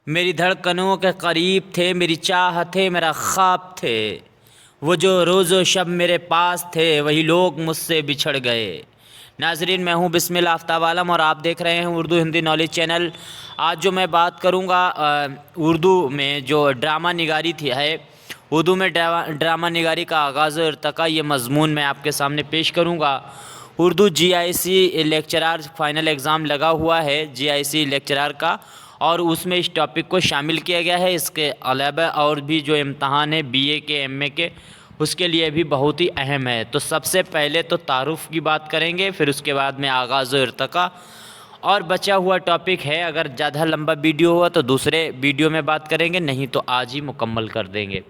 میری دھڑکنوں کے قریب تھے، میری چاہت تھے، میرا خواب تھے، وہ جو روز و شب میرے پاس تھے، وہی لوگ مجھ سے بچھڑ گئے۔ ناظرین، میں ہوں بسم اللہ آفتاب عالم اور آپ دیکھ رہے ہیں اردو ہندی نالج چینل۔ آج جو میں بات کروں گا اردو میں جو ڈرامہ نگاری ہے، اردو میں ڈرامہ نگاری کا آغاز و ارتقاء، یہ مضمون میں آپ کے سامنے پیش کروں گا۔ Urdu GIC lecturer final exam لگا ہوا ہے GIC لیکچرار کا، اور اس میں اس ٹاپک کو شامل کیا گیا ہے۔ اس کے علاوہ اور بھی جو امتحان ہے BA کے MA کے، اس کے لیے بھی بہت ہی اہم ہے۔ تو سب سے پہلے تو تعارف کی بات کریں گے، پھر اس کے بعد میں آغاز و ارتقاء، اور بچا ہوا ٹاپک ہے، اگر زیادہ لمبا ویڈیو ہوا تو دوسرے ویڈیو میں بات کریں گے، نہیں تو آج ہی مکمل کر دیں گے۔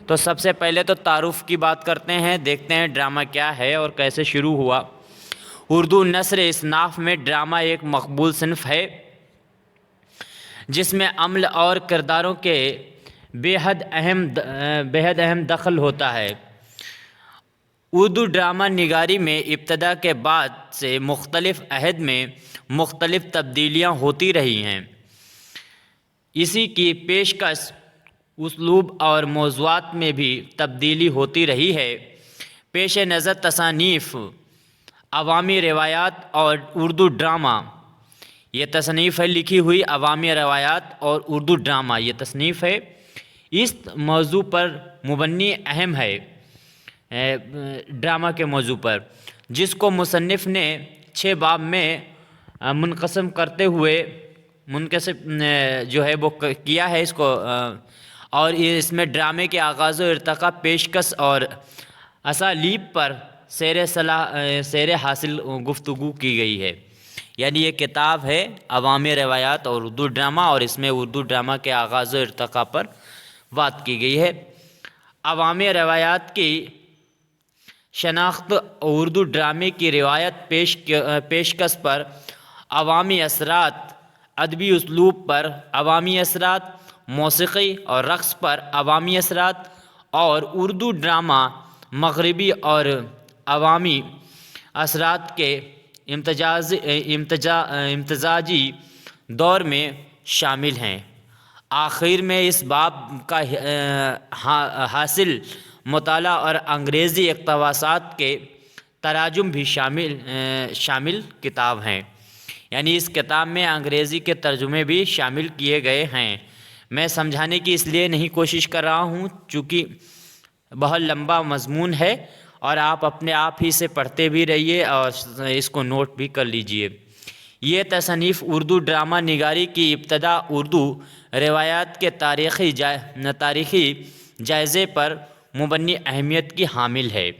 تو سب سے پہلے تو تعارف کی بات کرتے ہیں، دیکھتے ہیں ڈرامہ کیا ہے اور کیسے شروع ہوا۔ اردو نثر اصناف میں ڈرامہ ایک مقبول صنف ہے جس میں عمل اور کرداروں کے بے حد اہم دخل ہوتا ہے۔ اردو ڈرامہ نگاری میں ابتدا کے بعد سے مختلف عہد میں مختلف تبدیلیاں ہوتی رہی ہیں۔ اسی کی پیشکش اسلوب اور موضوعات میں بھی تبدیلی ہوتی رہی ہے۔ پیش نظر تصانیف عوامی روایات اور اردو ڈرامہ، یہ تصنیف ہے لکھی ہوئی عوامی روایات اور اردو ڈرامہ، یہ تصنیف ہے، اس موضوع پر مبنی اہم ہے، ڈرامہ کے موضوع پر، جس کو مصنف نے 6 باب میں منقسم کرتے ہوئے جو ہے وہ کیا ہے اس کو، اور اس میں ڈرامے کے آغاز و ارتقاء، پیشکش اور اسالیب پر سیر حاصل گفتگو کی گئی ہے۔ یعنی یہ کتاب ہے عوامی روایات اور اردو ڈرامہ، اور اس میں اردو ڈرامہ کے آغاز و ارتقاء پر بات کی گئی ہے۔ عوامی روایات کی شناخت اردو ڈرامے کی روایت پیشکش پر، عوامی اثرات ادبی اسلوب پر، عوامی اثرات موسیقی اور رقص پر، عوامی اثرات اور اردو ڈرامہ مغربی اور عوامی اثرات کے امتزاجی دور میں شامل ہیں۔ آخر میں اس باب کا حاصل مطالعہ اور انگریزی اقتباسات کے تراجم بھی شامل کتاب ہیں۔ یعنی اس کتاب میں انگریزی کے ترجمے بھی شامل کیے گئے ہیں۔ میں سمجھانے کی اس لیے نہیں کوشش کر رہا ہوں چونکہ بہت لمبا مضمون ہے، اور آپ اپنے آپ ہی سے پڑھتے بھی رہیے اور اس کو نوٹ بھی کر لیجئے۔ یہ تصنیف اردو ڈرامہ نگاری کی ابتدا اردو روایات کے تاریخی جائزے پر مبنی اہمیت کی حامل ہے۔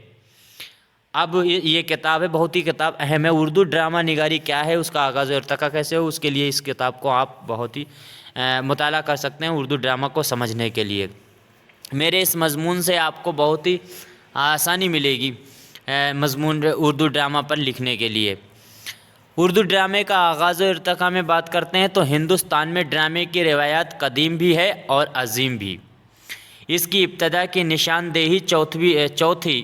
اب یہ کتاب ہے، بہت ہی کتاب اہم ہے۔ اردو ڈرامہ نگاری کیا ہے، اس کا آغاز و ارتقاء کیسے ہو، اس کے لیے اس کتاب کو آپ بہت ہی مطالعہ کر سکتے ہیں اردو ڈرامہ کو سمجھنے کے لیے۔ میرے اس مضمون سے آپ کو بہت ہی آسانی ملے گی مضمون اردو ڈرامہ پر لکھنے کے لیے۔ اردو ڈرامے کا آغاز و ارتقاء میں بات کرتے ہیں تو ہندوستان میں ڈرامے کی روایات قدیم بھی ہے اور عظیم بھی۔ اس کی ابتدا کی نشاندہی چوتھی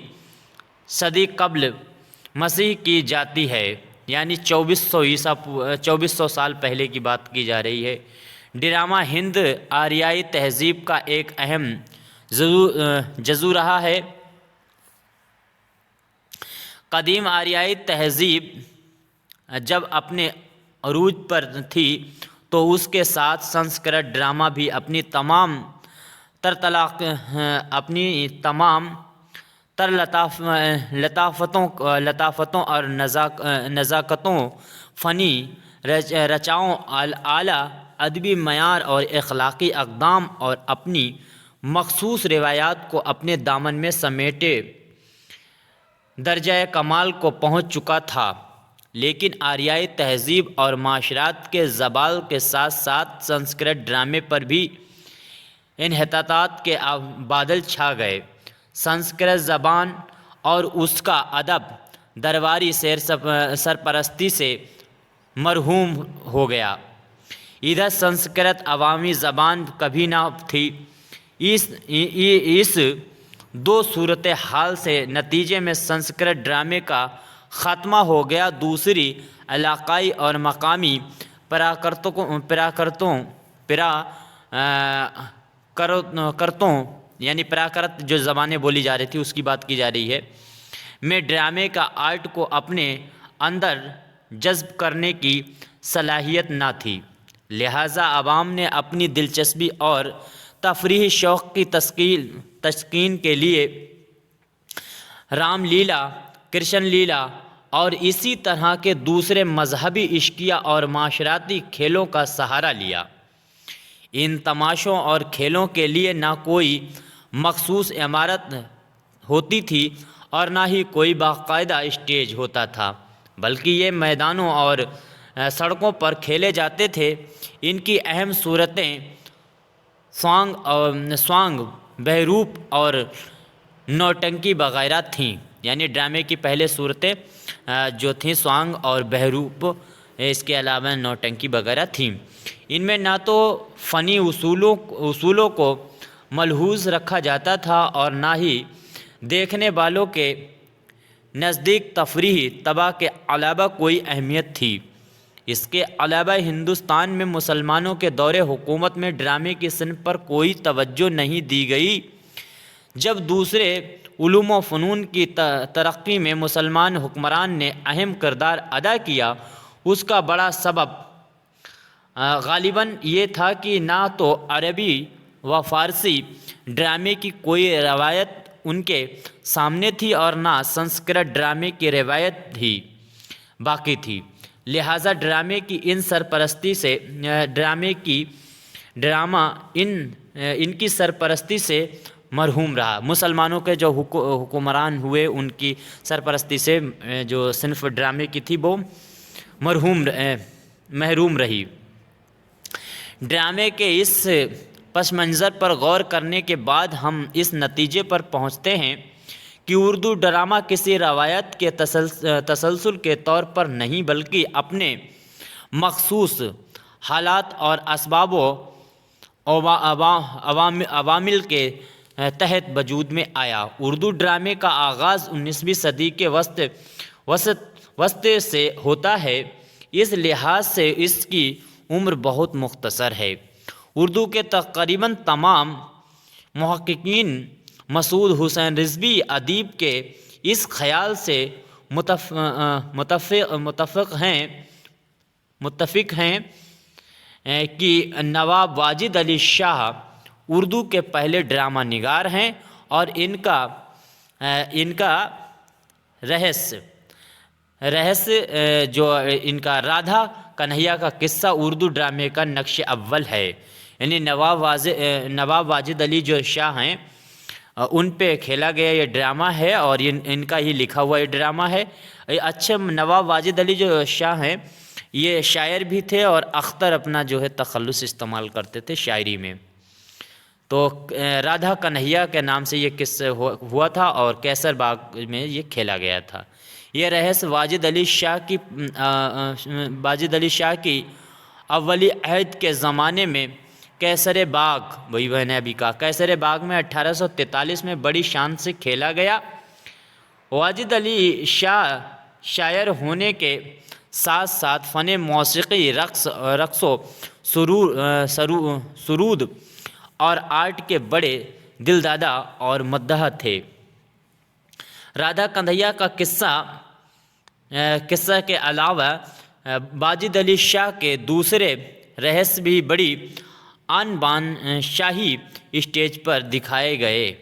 صدی قبل مسیح کی جاتی ہے، یعنی 2400 سال پہلے کی بات کی جا رہی ہے۔ ڈرامہ ہند آریائی تہذیب کا ایک اہم جزو رہا ہے۔ قدیم آریائی تہذیب جب اپنے عروج پر تھی تو اس کے ساتھ سنسکرت ڈرامہ بھی اپنی تمام تر لطافتوں اور نزاکتوں، فنی رچاؤں، اعلیٰ ادبی معیار اور اخلاقی اقدام اور اپنی مخصوص روایات کو اپنے دامن میں سمیٹے درجہ کمال کو پہنچ چکا تھا۔ لیکن آریائی تہذیب اور معاشرات کے زوال کے ساتھ ساتھ سنسکرت ڈرامے پر بھی انحطاط کے بادل چھا گئے۔ سنسکرت زبان اور اس کا ادب درباری سرپرستی سے مرحوم ہو گیا۔ ادھر سنسکرت عوامی زبان کبھی نہ تھی۔ اس دو صورتحال سے نتیجے میں سنسکرت ڈرامے کا خاتمہ ہو گیا۔ دوسری علاقائی اور مقامی پراکرتوں کرتوں یعنی پراکرت جو زبانیں بولی جا رہی تھی اس کی بات کی جا رہی ہے، میں ڈرامے کا آرٹ کو اپنے اندر جذب کرنے کی صلاحیت نہ تھی، لہٰذا عوام نے اپنی دلچسپی اور تفریحی شوق کی تسکین کے لیے رام لیلا، کرشن لیلا اور اسی طرح کے دوسرے مذہبی اشکیا اور معاشراتی کھیلوں کا سہارا لیا۔ ان تماشوں اور کھیلوں کے لیے نہ کوئی مخصوص عمارت ہوتی تھی اور نہ ہی کوئی باقاعدہ اسٹیج ہوتا تھا، بلکہ یہ میدانوں اور سڑکوں پر کھیلے جاتے تھے۔ ان کی اہم صورتیں سوانگ، بہروپ اور نوٹنکی وغیرہ تھیں، یعنی ڈرامے کی پہلے صورتیں جو تھیں سوانگ اور بہروپ، اس کے علاوہ نوٹنکی وغیرہ تھیں۔ ان میں نہ تو فنی اصولوں کو ملحوظ رکھا جاتا تھا اور نہ ہی دیکھنے والوں کے نزدیک تفریحی طبع کے علاوہ کوئی اہمیت تھی۔ اس کے علاوہ ہندوستان میں مسلمانوں کے دور حکومت میں ڈرامے کی صنف پر کوئی توجہ نہیں دی گئی۔ جب دوسرے علوم و فنون کی ترقی میں مسلمان حکمران نے اہم کردار ادا کیا، اس کا بڑا سبب غالباً یہ تھا کہ نہ تو عربی و فارسی ڈرامے کی کوئی روایت ان کے سامنے تھی اور نہ سنسکرت ڈرامے کی روایت ہی باقی تھی، لہٰذا ڈرامہ ان کی سرپرستی سے مرحوم رہا۔ مسلمانوں کے جو حکمران ہوئے ان کی سرپرستی سے جو صنف ڈرامے کی تھی وہ محروم رہی۔ ڈرامے کے اس پس منظر پر غور کرنے کے بعد ہم اس نتیجے پر پہنچتے ہیں کہ اردو ڈرامہ کسی روایت کے تسلسل کے طور پر نہیں بلکہ اپنے مخصوص حالات اور اسباب و عوامل کے تحت وجود میں آیا۔ اردو ڈرامے کا آغاز 19ویں صدی کے وسط سے ہوتا ہے، اس لحاظ سے اس کی عمر بہت مختصر ہے۔ اردو کے تقریباً تمام محققین مسعود حسین رضوی ادیب کے اس خیال سے متفق ہیں کہ نواب واجد علی شاہ اردو کے پہلے ڈرامہ نگار ہیں اور ان کا رہس جو ان کا رادھا کنہیا کا قصہ اردو ڈرامے کا نقش اول ہے، یعنی نواب واجد علی جو شاہ ہیں ان پہ کھیلا گیا یہ ڈرامہ ہے اور ان کا ہی لکھا ہوا یہ ڈرامہ ہے۔ اچھا، نواب واجد علی جو شاہ ہیں یہ شاعر بھی تھے اور اختر اپنا جو ہے تخلص استعمال کرتے تھے شاعری میں، تو رادھا کنہیا کے نام سے یہ قصہ ہوا تھا اور کیسر باغ میں یہ کھیلا گیا تھا۔ یہ رہس واجد علی شاہ کی اولی عہد کے زمانے میں کیسر باغ، وہی میں نے ابھی کہا، کیسر باغ میں 1843 میں بڑی شان سے کھیلا گیا۔ واجد علی شاہ شاعر ہونے کے ساتھ ساتھ فن موسیقی، رقص و سرود اور آرٹ کے بڑے دلدادہ اور مداح تھے۔ رادھا کنہیا کا قصہ کے علاوہ واجد علی شاہ کے دوسرے رہس بھی بڑی آن بان شاہی اسٹیج پر دکھائے گئے۔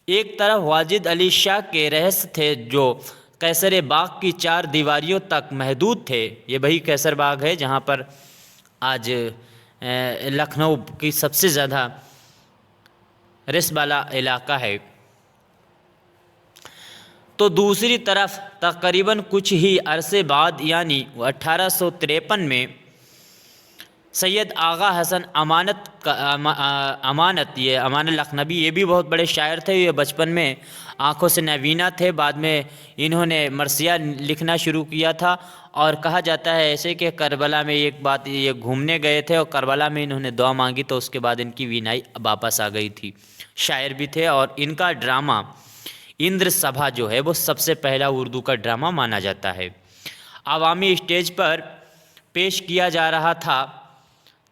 ایک طرف واجد علی شاہ کے رہس تھے جو کیسر باغ کی 4 دیواریوں تک محدود تھے، یہ وہی کیسر باغ ہے جہاں پر آج لکھنؤ کی سب سے زیادہ رس والا علاقہ ہے۔ تو دوسری طرف تقریباً کچھ ہی عرصے بعد یعنی 1853 میں سید آغا حسن امانت یہ امان لکھنوی، یہ بھی بہت بڑے شاعر تھے، یہ بچپن میں آنکھوں سے نابینا تھے، بعد میں انہوں نے مرثیہ لکھنا شروع کیا تھا اور کہا جاتا ہے ایسے کہ کربلا میں ایک بات یہ گھومنے گئے تھے اور کربلا میں انہوں نے دعا مانگی تو اس کے بعد ان کی بینائی واپس آ گئی تھی۔ شاعر بھی تھے اور ان کا ڈرامہ اندر سبھا جو ہے وہ سب سے پہلا اردو کا ڈرامہ مانا جاتا ہے۔ عوامی اسٹیج پر پیش کیا جا رہا تھا۔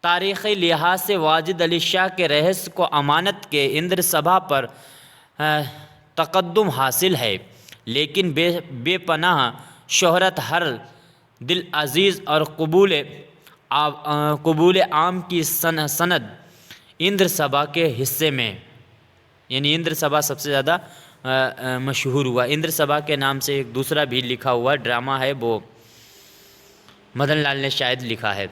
تاریخی لحاظ سے واجد علی شاہ کے رہس کو امانت کے اندر سبھا پر تقدم حاصل ہے، لیکن بے پناہ شہرت، ہر دل عزیز اور قبول عام کی سند اندر سبھا کے حصے میں، یعنی اندر سبھا سب سے زیادہ مشہور ہوا۔ اندر سبھا کے نام سے ایک دوسرا بھی لکھا ہوا ڈرامہ ہے، وہ مدن لال نے شاید لکھا ہے۔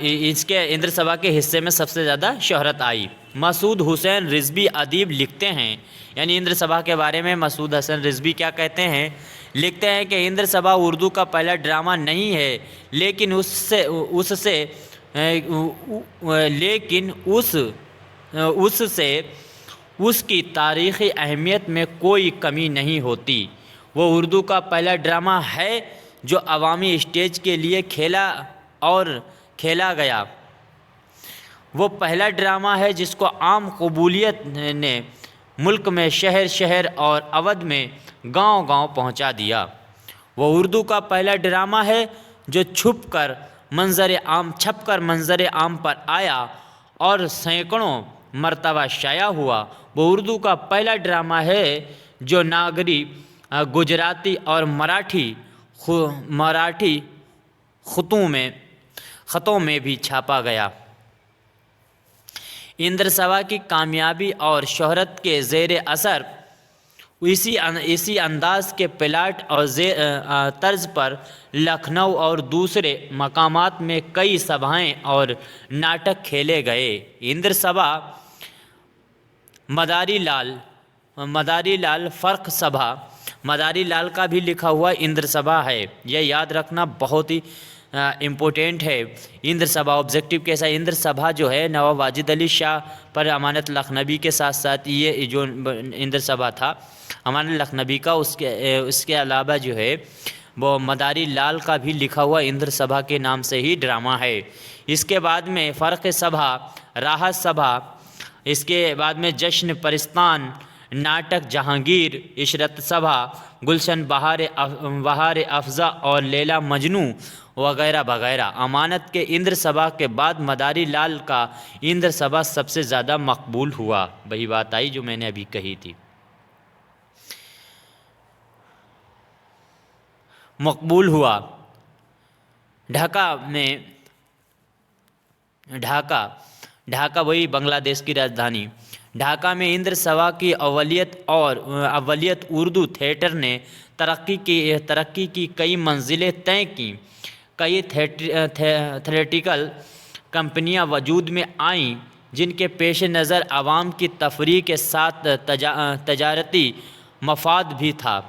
اس کے اندر سبھا کے حصے میں سب سے زیادہ شہرت آئی۔ مسعود حسین رضوی ادیب لکھتے ہیں، یعنی اندر سبھا کے بارے میں مسعود حسین رضوی کیا کہتے ہیں؟ لکھتے ہیں کہ اندر سبھا اردو کا پہلا ڈرامہ نہیں ہے، لیکن اس کی تاریخی اہمیت میں کوئی کمی نہیں ہوتی۔ وہ اردو کا پہلا ڈرامہ ہے جو عوامی اسٹیج کے لیے کھیلا گیا۔ وہ پہلا ڈرامہ ہے جس کو عام قبولیت نے ملک میں شہر شہر اور اودھ میں گاؤں گاؤں پہنچا دیا۔ وہ اردو کا پہلا ڈرامہ ہے جو چھپ کر منظر عام پر آیا اور سینکڑوں مرتبہ شائع ہوا۔ وہ اردو کا پہلا ڈرامہ ہے جو ناگری، گجراتی اور مراٹھی خطوں میں بھی چھاپا گیا۔ اندر سبھا کی کامیابی اور شہرت کے زیر اثر اسی انداز کے پلاٹ اور طرز پر لکھنؤ اور دوسرے مقامات میں کئی سبھائیں اور ناٹک کھیلے گئے۔ اندر سبھا، مداری لال فرق سبھا، مداری لال کا بھی لکھا ہوا اندر سبھا ہے، یہ یاد رکھنا بہت ہی امپورٹنٹ ہے۔ اندر سبھا آبجیکٹو کیسا؟ اندر سبھا جو ہے نواب واجد علی شاہ پر امانت لکھنوی کے ساتھ ساتھ یہ جو اندر سبھا تھا امانت لکھنوی کا، اس کے علاوہ جو ہے وہ مداری لال کا بھی لکھا ہوا اندر سبھا کے نام سے ہی ڈرامہ ہے۔ اس کے بعد میں فرق سبھا، راحت سبھا، اس کے بعد میں جشن پرستان، ناٹک جہانگیر، عشرت سبھا، گلشن بہار افزا اور لیلا مجنو وغیرہ وغیرہ۔ امانت کے اندر سبھا کے بعد مداری لال کا اندر سبھا سب سے زیادہ مقبول ہوا۔ وہی بات آئی جو میں نے ابھی کہی تھی، مقبول ہوا۔ ڈھاکہ وہی بنگلہ دیش کی راجدھانی۔ ڈھاکہ میں اندر سبھا کی اولیت اردو تھیٹر نے ترقی کی کئی منزلیں طے کیں۔ کئی تھیٹریکل کمپنیاں وجود میں آئیں جن کے پیش نظر عوام کی تفریح کے ساتھ تجارتی مفاد بھی تھا۔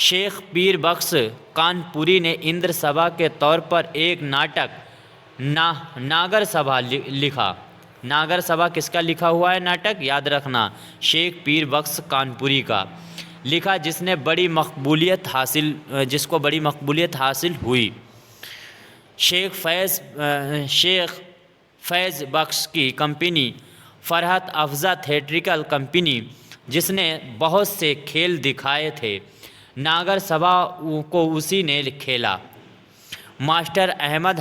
شیخ پیر بخش کانپوری نے اندر سبھا کے طور پر ایک ناٹک ناگر سبھا لکھا۔ ناگر سبھا کس کا لکھا ہوا ہے ناٹک؟ یاد رکھنا، شیخ پیر بخش کانپوری کا لکھا، جس کو بڑی مقبولیت حاصل ہوئی۔ شیخ فیض بخش کی کمپنی فرحت افزا تھیٹریکل کمپنی، جس نے بہت سے کھیل دکھائے تھے، ناگر سبھا کو اسی نے کھیلا۔ ماسٹر احمد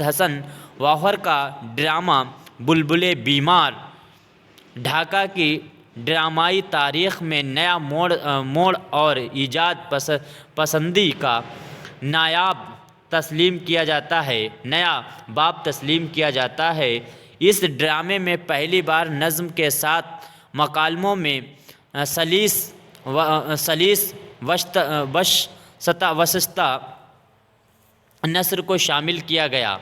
حسن واخر کا ڈرامہ بلبلِ بیمار ڈھاکہ کی ڈرامائی تاریخ میں نیا موڑ اور ایجاد پسندی کا نیا باب تسلیم کیا جاتا ہے۔ اس ڈرامے میں پہلی بار نظم کے ساتھ مکالموں میں سلیس وسطی نثر کو شامل کیا گیا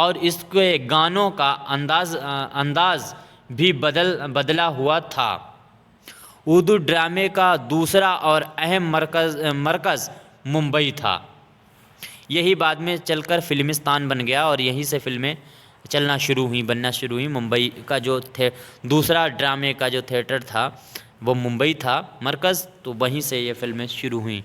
اور اس کے گانوں کا انداز بھی بدلا ہوا تھا۔ اردو ڈرامے کا دوسرا اور اہم مرکز ممبئی تھا۔ یہی بعد میں چل کر فلمستان بن گیا اور یہیں سے فلمیں بننا شروع ہوئیں۔ ممبئی کا جو دوسرا ڈرامے کا جو تھیٹر تھا وہ ممبئی تھا مرکز، تو وہیں سے یہ فلمیں شروع ہوئیں۔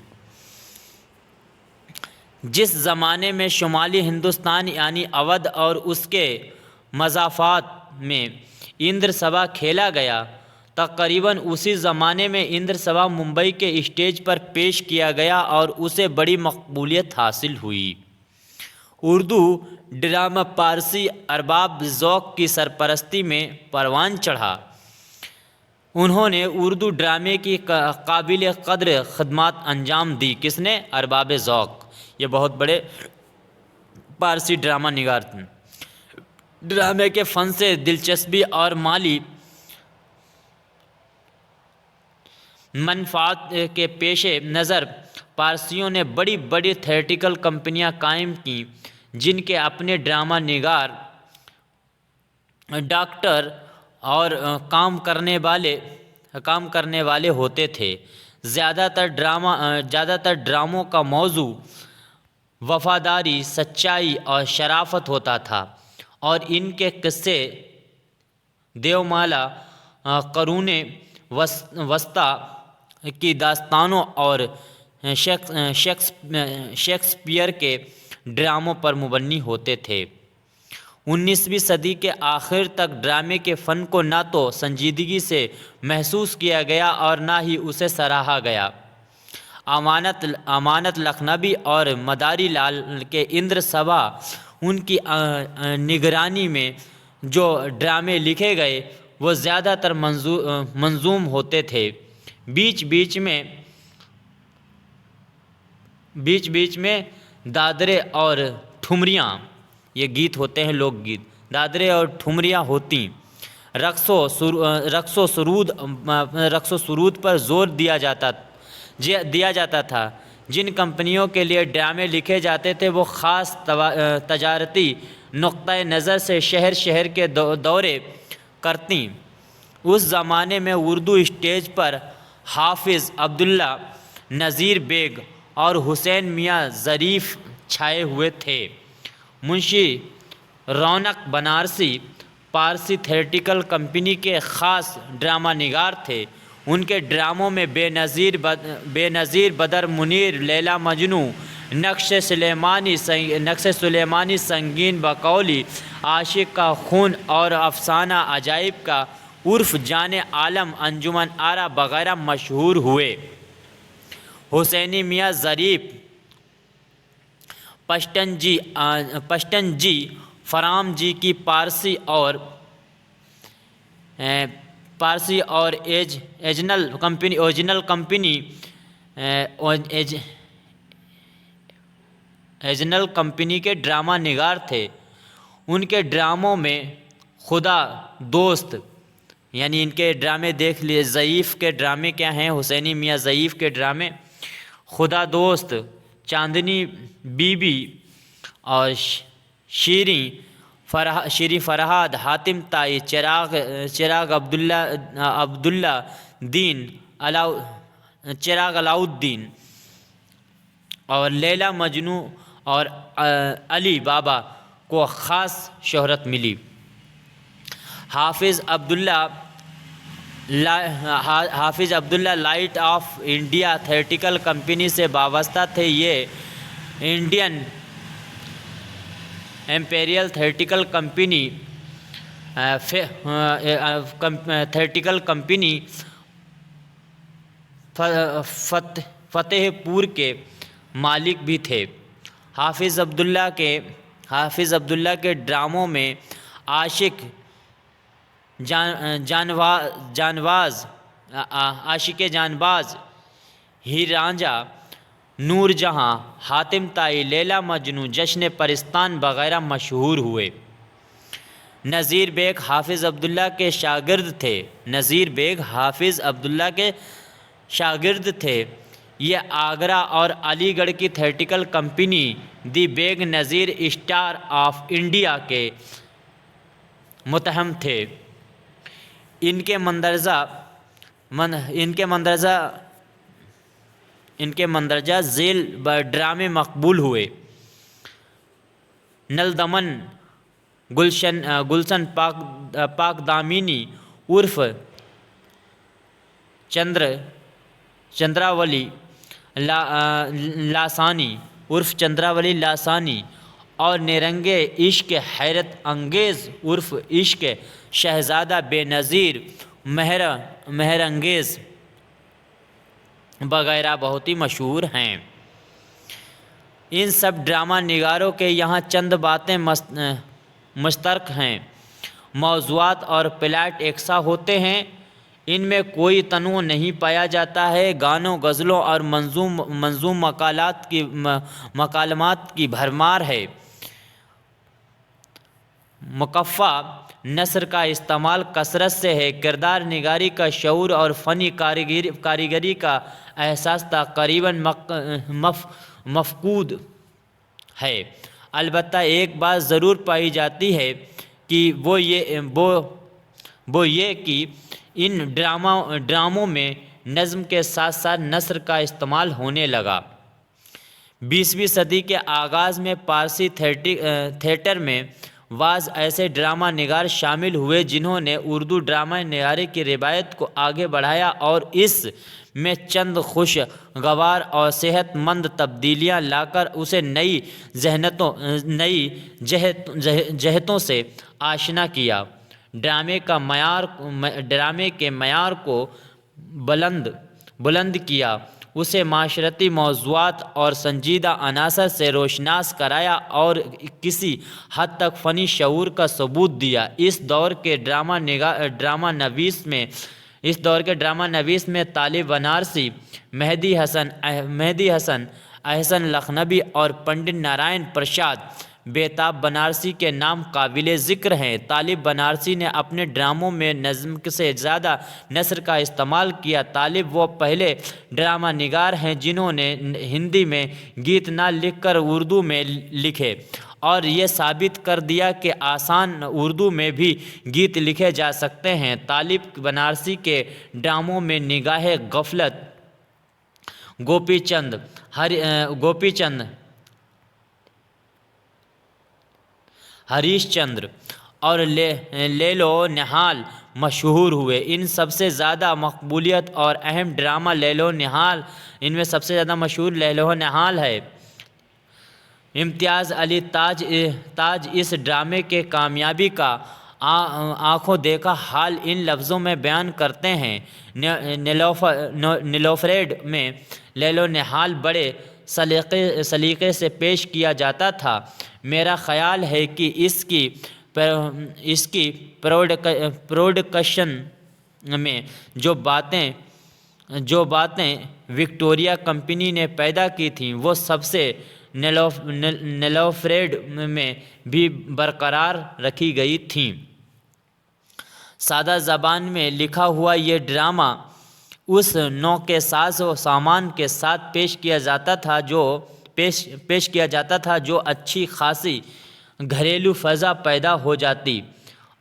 جس زمانے میں شمالی ہندوستان یعنی اودھ اور اس کے مضافات میں اندر سبھا کھیلا گیا، تقریباً اسی زمانے میں اندر سبھا ممبئی کے اسٹیج پر پیش کیا گیا اور اسے بڑی مقبولیت حاصل ہوئی۔ اردو ڈرامہ پارسی ارباب ذوق کی سرپرستی میں پروان چڑھا۔ انہوں نے اردو ڈرامے کی قابل قدر خدمات انجام دی۔ کس نے؟ ارباب ذوق، یہ بہت بڑے پارسی ڈرامہ نگار تھے۔ ڈرامے کے فن سے دلچسپی اور مالی منفعت کے پیش نظر پارسیوں نے بڑی بڑی تھیٹرکل کمپنیاں قائم کیں، جن کے اپنے ڈرامہ نگار، ڈائریکٹر اور کام کرنے والے ہوتے تھے۔ زیادہ تر ڈراموں کا موضوع وفاداری، سچائی اور شرافت ہوتا تھا، اور ان کے قصے دیومالا، قرون وسطیٰ کی داستانوں اور شیکسپیئر کے ڈراموں پر مبنی ہوتے تھے۔ 19ویں صدی کے آخر تک ڈرامے کے فن کو نہ تو سنجیدگی سے محسوس کیا گیا اور نہ ہی اسے سراہا گیا۔ امانت لکھنوی اور مداری لال کے اندر سبھا، ان کی نگرانی میں جو ڈرامے لکھے گئے وہ زیادہ تر منظوم ہوتے تھے۔ بیچ بیچ میں دادرے اور ٹھمریاں، یہ گیت ہوتے ہیں، لوک گیت، دادرے اور ٹھمریاں ہوتی۔ رقص و سرود پر زور دیا جاتا تھا۔ جن کمپنیوں کے لیے ڈرامے لکھے جاتے تھے وہ خاص تجارتی نقطۂ نظر سے شہر کے دورے کرتیں۔ اس زمانے میں اردو اسٹیج پر حافظ عبداللہ، نذیر بیگ اور حسین میاں ظریف چھائے ہوئے تھے۔ منشی رونق بنارسی پارسی تھیٹرکل کمپنی کے خاص ڈرامہ نگار تھے۔ ان کے ڈراموں میں بے نظیر بدر منیر، لیلا مجنوں، نقش سلیمانی، سنگین بقولی، عاشق کا خون اور افسانہ عجائب کا عرف جان عالم، انجمن آرا وغیرہ مشہور ہوئے۔ حسین میاں ظریف پشتن جی فرام جی کی پارسی اور ایجنل کمپنی کے ڈرامہ نگار تھے۔ ان کے ڈراموں میں خدا دوست، یعنی ان کے ڈرامے دیکھ لیے، ضعیف کے ڈرامے کیا ہیں؟ حسینی میاں ضعیف کے ڈرامے خدا دوست، چاندنی بی بی اور شیریں فرہاد، حاتم طائی، چراغ علاؤالدین اور لیلا مجنوں اور علی بابا کو خاص شہرت ملی۔ حافظ عبداللہ لائٹ آف انڈیا تھیٹرکل کمپنی سے وابستہ تھے۔ یہ انڈین ایمپیریل تھیٹرکل کمپنی فتح پور کے مالک بھی تھے۔ حافظ عبداللہ کے ڈراموں میں عاشق جانباز، ہیر رانجھا، نور جہاں، حاتم طائی، لیلا مجنوں، جشن پرستان وغیرہ مشہور ہوئے۔ نذیر بیگ حافظ عبداللہ کے شاگرد تھے۔ یہ آگرہ اور علی گڑھ کی theatrical company the Baig Nazir star of India کے متہم تھے۔ ان کے مندرجہ ذیل ڈرامے مقبول ہوئے۔ نل دمن، گلشن پاک دامنی عرف چندراولی لاسانی اور نیرنگے عشق حیرت انگیز عرف عشق شہزادہ بے نظیر مہر انگیز وغیرہ بہت ہی مشہور ہیں۔ ان سب ڈرامہ نگاروں کے یہاں چند باتیں مشترک ہیں۔ موضوعات اور پلاٹ یکساں ہوتے ہیں، ان میں کوئی تنوع نہیں پایا جاتا ہے۔ گانوں، غزلوں اور منظوم مکالمات کی بھرمار ہے۔ مکفّہ نثر کا استعمال کثرت سے ہے۔ کردار نگاری کا شعور اور فنی کاریگری کا احساس تقریباً مفقود ہے۔ البتہ ایک بات ضرور پائی جاتی ہے کہ وہ یہ کہ ان ڈراموں میں نظم کے ساتھ ساتھ نثر کا استعمال ہونے لگا۔ 20ویں صدی کے آغاز میں پارسی تھیٹر میں بعض ایسے ڈرامہ نگار شامل ہوئے جنہوں نے اردو ڈرامہ نگاری کی روایت کو آگے بڑھایا اور اس میں چند خوشگوار اور صحت مند تبدیلیاں لا کر اسے نئی جہتوں سے آشنا کیا۔ ڈرامے کے معیار کو بلند کیا، اسے معاشرتی موضوعات اور سنجیدہ عناصر سے روشناس کرایا اور کسی حد تک فنی شعور کا ثبوت دیا۔ اس دور کے ڈرامہ نویس میں طالب بنارسی، مہدی حسن، احسن لکھنوی اور پنڈت نارائن پرساد بیتاب بنارسی کے نام قابل ذکر ہیں۔ طالب بنارسی نے اپنے ڈراموں میں نظم سے زیادہ نثر کا استعمال کیا۔ طالب وہ پہلے ڈرامہ نگار ہیں جنہوں نے ہندی میں گیت نہ لکھ کر اردو میں لکھے اور یہ ثابت کر دیا کہ آسان اردو میں بھی گیت لکھے جا سکتے ہیں۔ طالب بنارسی کے ڈراموں میں نگاہ غفلت، گوپی چند، ہریش چندر اور لیلو نہال مشہور ہوئے۔ ان سب سے زیادہ مقبولیت اور اہم ڈرامہ ان میں سب سے زیادہ مشہور لیلو نہال ہے۔ امتیاز علی تاج اس ڈرامے کے کامیابی کا آنکھوں دیکھا حال ان لفظوں میں بیان کرتے ہیں: نیلوفریڈ میں لیلو نہال بڑے سلیقے سے پیش کیا جاتا تھا۔ میرا خیال ہے کہ اس کی پروڈکشن میں جو باتیں وکٹوریہ کمپنی نے پیدا کی تھیں وہ سب سے نیلوفریڈ میں بھی برقرار رکھی گئی تھیں۔ سادہ زبان میں لکھا ہوا یہ ڈرامہ اس نوع کے ساز و سامان کے ساتھ پیش کیا جاتا تھا جو اچھی خاصی گھریلو فضا پیدا ہو جاتی،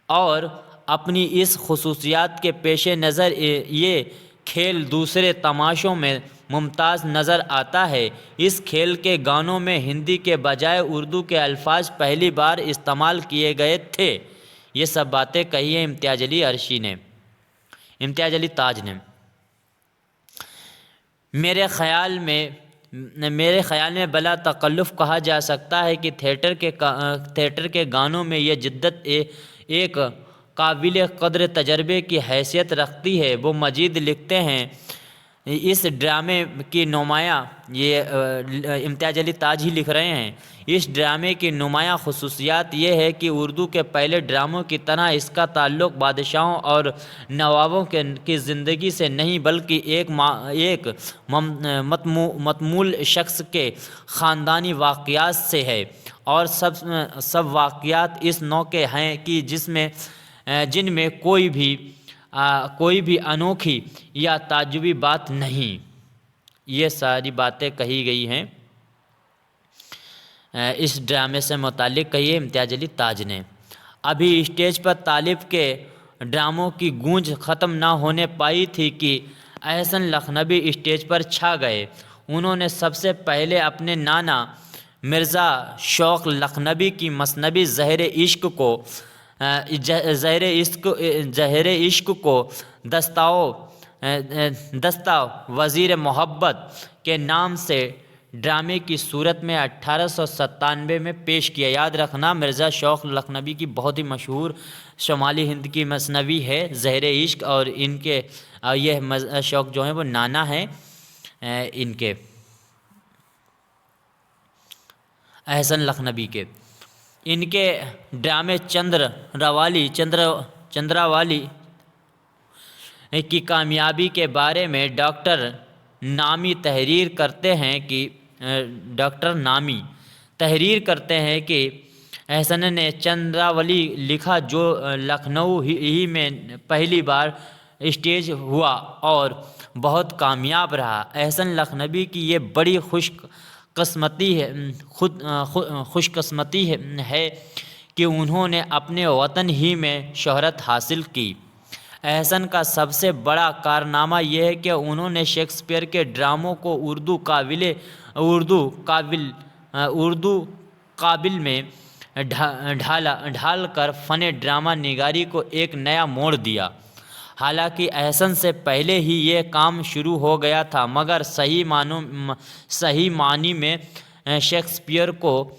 اور اپنی اس خصوصیات کے پیش نظر یہ کھیل دوسرے تماشوں میں ممتاز نظر آتا ہے۔ اس کھیل کے گانوں میں ہندی کے بجائے اردو کے الفاظ پہلی بار استعمال کیے گئے تھے۔ یہ سب باتیں کہی ہیں امتیاز علی تاج نے۔ میرے خیال میں بلا تکلف کہا جا سکتا ہے کہ تھیٹر کے گانوں میں یہ جدت ایک قابل قدر تجربے کی حیثیت رکھتی ہے۔ وہ مزید لکھتے ہیں: اس ڈرامے کی نمایاں، یہ امتیاز علی تاج ہی لکھ رہے ہیں، اس ڈرامے کی نمایاں خصوصیات یہ ہے کہ اردو کے پہلے ڈراموں کی طرح اس کا تعلق بادشاہوں اور نوابوں کی زندگی سے نہیں بلکہ ایک متمول شخص کے خاندانی واقعات سے ہے، اور سب واقعات اس نوع کے ہیں کہ جن میں کوئی بھی انوکھی یا تعجبی بات نہیں۔ یہ ساری باتیں کہی گئی ہیں اس ڈرامے سے متعلق کہی ہے امتیاز علی تاج نے۔ ابھی اسٹیج پر طالب کے ڈراموں کی گونج ختم نہ ہونے پائی تھی کہ احسن لکھنوی اسٹیج پر چھا گئے۔ انہوں نے سب سے پہلے اپنے نانا مرزا شوق لکھنوی کی مثنوی زہر عشق کو دستہ وزیر محبت کے نام سے ڈرامے کی صورت میں 1897 میں پیش کیا۔ یاد رکھنا مرزا شوق لکھنوی کی بہت ہی مشہور شمالی ہند کی مثنوی ہے زہر عشق، اور ان کے یہ شوق جو ہیں وہ نانا ہیں ان کے احسن لکھنوی کے۔ ان کے ڈرامے چندراوالی کی کامیابی کے بارے میں ڈاکٹر نامی تحریر کرتے ہیں کہ احسن نے چندراولی لکھا جو لکھنؤ ہی میں پہلی بار اسٹیج ہوا اور بہت کامیاب رہا۔ احسن لکھنوی کی یہ بڑی خوش قسمتی ہے کہ انہوں نے اپنے وطن ہی میں شہرت حاصل کی۔ احسن کا سب سے بڑا کارنامہ یہ ہے کہ انہوں نے شیکسپیئر کے ڈراموں کو اردو قابل میں ڈھال کر فن ڈرامہ نگاری کو ایک نیا موڑ دیا۔ حالانکہ احسن سے پہلے ہی یہ کام شروع ہو گیا تھا، مگر صحیح معنی میں شیکسپیئر کو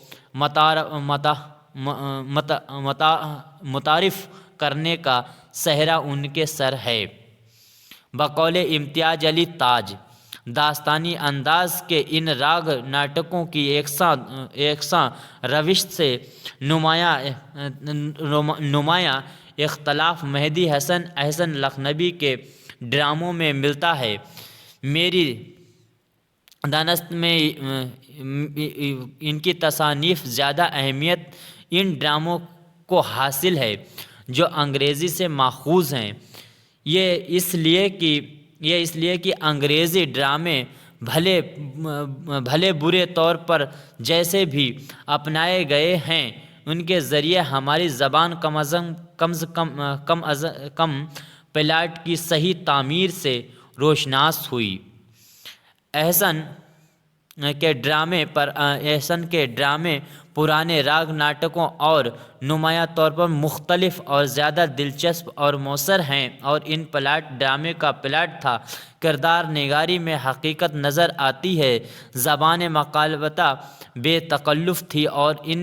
متعارف کرنے کا سہرا ان کے سر ہے۔ بقول امتیاز علی تاج، داستانی انداز کے ان راگ ناٹکوں کی یکساں روش سے نمایاں اختلاف مہدی حسن احسن لکھنوی کے ڈراموں میں ملتا ہے۔ میری دانست میں ان کی تصانیف زیادہ اہمیت ان ڈراموں کو حاصل ہے جو انگریزی سے ماخوذ ہیں۔ یہ اس لیے کہ انگریزی ڈرامے بھلے برے طور پر جیسے بھی اپنائے گئے ہیں، ان کے ذریعے ہماری زبان کم از کم پلاٹ کی صحیح تعمیر سے روشناس ہوئی۔ احسن کے ڈرامے پرانے راگ ناٹکوں اور نمایاں طور پر مختلف اور زیادہ دلچسپ اور مؤثر ہیں، اور ان ڈرامے کا پلاٹ تھا۔ کردار نگاری میں حقیقت نظر آتی ہے، زبان مقالبتہ بے تکلف تھی، اور ان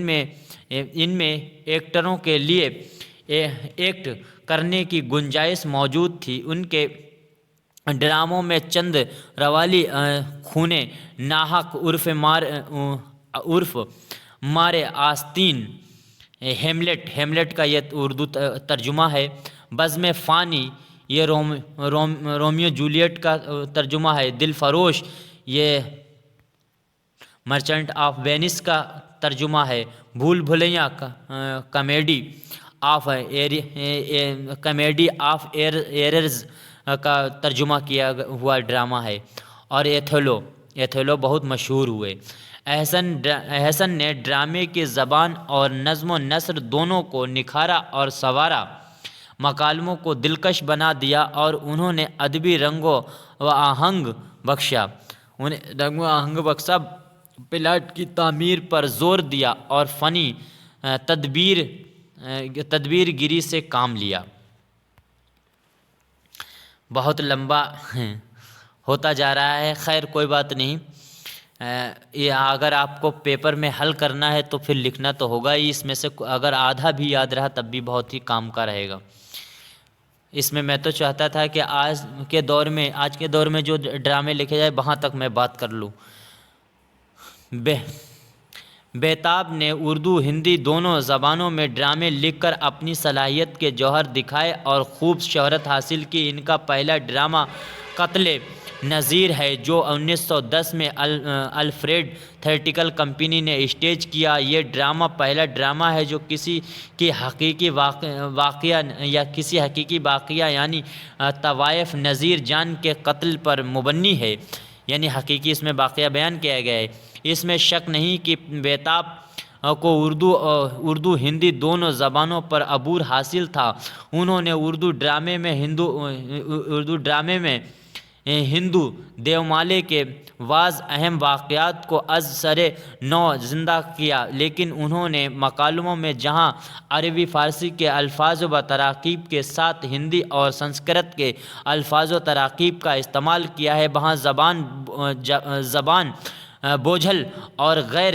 میں ایکٹروں کے لیے ایکٹ کرنے کی گنجائش موجود تھی۔ ان کے ڈراموں میں چندراوالی خونے ناحق عرف مارے آستین، ہیملیٹ کا یہ اردو ترجمہ ہے، بزم فانی یہ رومیو جولیٹ کا ترجمہ ہے، دل فروش یہ مرچنٹ آف وینس کا ترجمہ ہے، بھول بھلیاں کامیڈی آف ایررز کا ترجمہ کیا ہوا ڈرامہ ہے، اور ایتھولو بہت مشہور ہوئے۔ احسن نے ڈرامے کی زبان اور نظم و نثر دونوں کو نکھارا اور سنوارا، مکالموں کو دلکش بنا دیا، اور انہوں نے ادبی رنگ و آہنگ بخشا، پلاٹ کی تعمیر پر زور دیا اور فنی تدبیر گیری سے کام لیا۔ بہت لمبا ہوتا جا رہا ہے، خیر کوئی بات نہیں۔ یہ اگر آپ کو پیپر میں حل کرنا ہے تو پھر لکھنا تو ہوگا ہی، اس میں سے اگر آدھا بھی یاد رہا تب بھی بہت ہی کام کا رہے گا۔ اس میں تو چاہتا تھا کہ آج کے دور میں جو ڈرامے لکھے جائے وہاں تک میں بات کر لوں۔ بیتاب نے اردو ہندی دونوں زبانوں میں ڈرامے لکھ کر اپنی صلاحیت کے جوہر دکھائے اور خوب شہرت حاصل کی۔ ان کا پہلا ڈرامہ قتل نظیر ہے جو 1910 میں الفریڈ تھیٹرکل کمپنی نے اسٹیج کیا۔ یہ ڈرامہ پہلا ڈرامہ ہے جو کسی حقیقی واقعہ یعنی طوائف نذیر جان کے قتل پر مبنی ہے، یعنی حقیقی اس میں واقعہ بیان کیا گیا ہے۔ اس میں شک نہیں کہ بیتاب کو اردو ہندی دونوں زبانوں پر عبور حاصل تھا۔ انہوں نے اردو ڈرامے میں ہندو دیومالے کے بعض اہم واقعات کو از سر نو زندہ کیا، لیکن انہوں نے مکالموں میں جہاں عربی فارسی کے الفاظ و تراکیب کے ساتھ ہندی اور سنسکرت کے الفاظ و تراکیب کا استعمال کیا ہے، وہاں زبان بوجھل اور غیر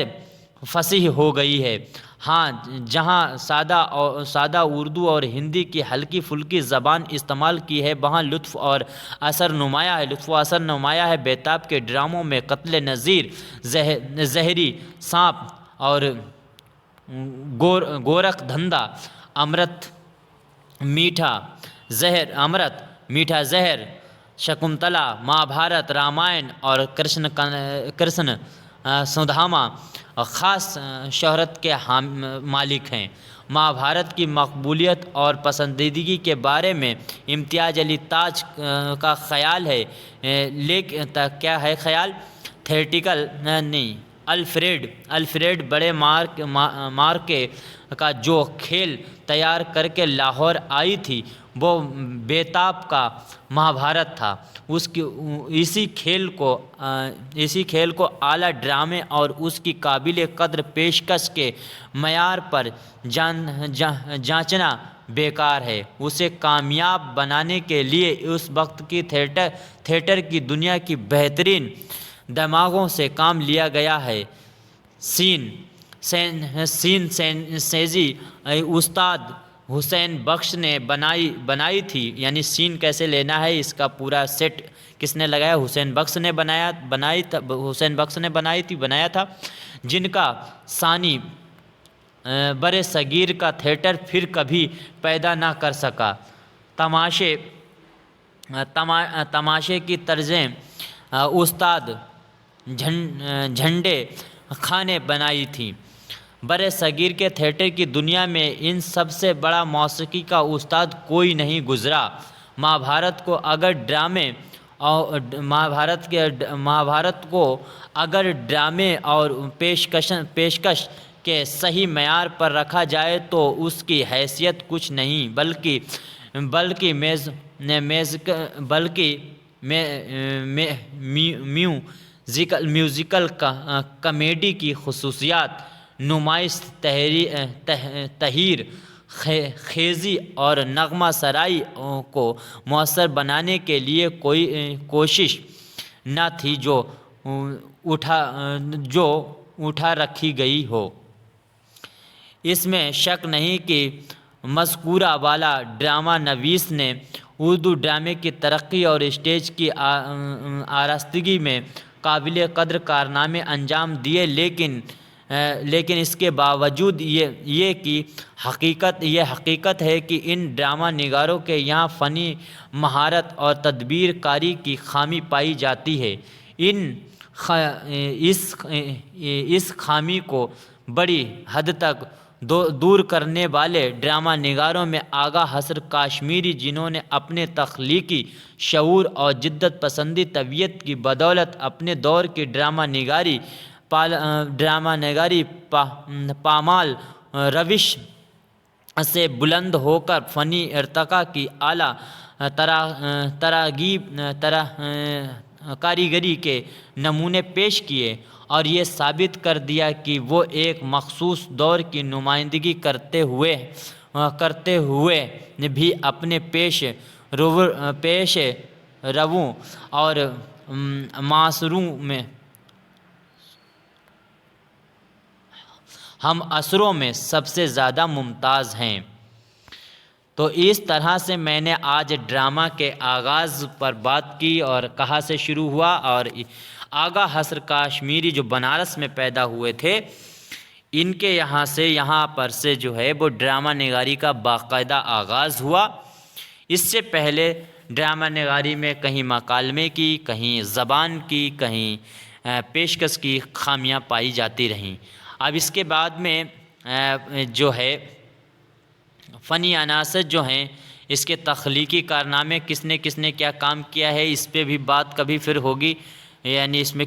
فصیح ہو گئی ہے۔ ہاں، جہاں سادہ اردو اور ہندی کی ہلکی پھلکی زبان استعمال کی ہے، وہاں لطف و اثر نمایاں ہے۔ بیتاب کے ڈراموں میں قتل نظیر، زہری سانپ اور گورکھ دھندا، امرت میٹھا زہر، شکنتلا، مہابھارت، رامائن اور کرشن سدھاما خاص شہرت کے مالک ہیں۔ مہابھارت کی مقبولیت اور پسندیدگی کے بارے میں امتیاز علی تاج کا خیال ہے، لیکن کیا ہے خیال؟ تھیٹیکل نہیں، الفریڈ بڑے مارکے کا جو کھیل تیار کر کے لاہور آئی تھی وہ بیتاب کا مہابھارت تھا۔ اسی کھیل کو اعلیٰ ڈرامے اور اس کی قابل قدر پیشکش کے معیار پر جانچنا بیکار ہے۔ اسے کامیاب بنانے کے لیے اس وقت کی تھیٹر کی دنیا کی بہترین دماغوں سے کام لیا گیا ہے۔ سین سازی استاد حسین بخش نے بنائی تھی، یعنی سین کیسے لینا ہے اس کا پورا سیٹ کس نے لگایا؟ حسین بخش نے بنایا تھا، جن کا ثانی بر صغیر کا تھیٹر پھر کبھی پیدا نہ کر سکا۔ تماشے کی طرزیں استاد جھنڈے خان نے بنائی تھیں۔ بر صغیر کے تھیٹر کی دنیا میں ان سب سے بڑا موسیقی کا استاد کوئی نہیں گزرا۔ مہابھارت کو اگر ڈرامے اور پیشکش کے صحیح معیار پر رکھا جائے تو اس کی حیثیت کچھ نہیں بلکہ میوزیکل کامیڈی کی خصوصیات نمائش، تحریر خیزی اور نغمہ سرائی کو مؤثر بنانے کے لیے کوئی کوشش نہ تھی جو اٹھا رکھی گئی ہو۔ اس میں شک نہیں کہ مذکورہ والا ڈرامہ نویس نے اردو ڈرامے کی ترقی اور اسٹیج کی آراستگی میں قابل قدر کارنامے انجام دیے، لیکن اس کے باوجود یہ حقیقت ہے کہ ان ڈرامہ نگاروں کے یہاں فنی مہارت اور تدبیر کاری کی خامی پائی جاتی ہے۔ اس خامی کو بڑی حد تک دور کرنے والے ڈرامہ نگاروں میں آغا حسن کاشمیری، جنہوں نے اپنے تخلیقی شعور اور جدت پسندی طبیعت کی بدولت اپنے دور کی ڈرامہ نگاری پامال روش سے بلند ہو کر فنی ارتقاء کی اعلیٰ کاریگری کے نمونے پیش کیے اور یہ ثابت کر دیا کہ وہ ایک مخصوص دور کی نمائندگی کرتے ہوئے بھی اپنے پیش رووں اور ہم عصروں میں سب سے زیادہ ممتاز ہیں۔ تو اس طرح سے میں نے آج ڈرامہ کے آغاز پر بات کی اور کہاں سے شروع ہوا، اور آغا حسن کاشمیری جو بنارس میں پیدا ہوئے تھے، ان کے یہاں پر سے جو ہے وہ ڈرامہ نگاری کا باقاعدہ آغاز ہوا۔ اس سے پہلے ڈرامہ نگاری میں کہیں مکالمے کی، کہیں زبان کی، کہیں پیشکش کی خامیاں پائی جاتی رہیں۔ اب اس کے بعد میں جو ہے فنی عناصر جو ہیں، اس کے تخلیقی کارنامے کس نے کیا کام کیا ہے، اس پہ بھی بات کبھی پھر ہوگی، یعنی اس میں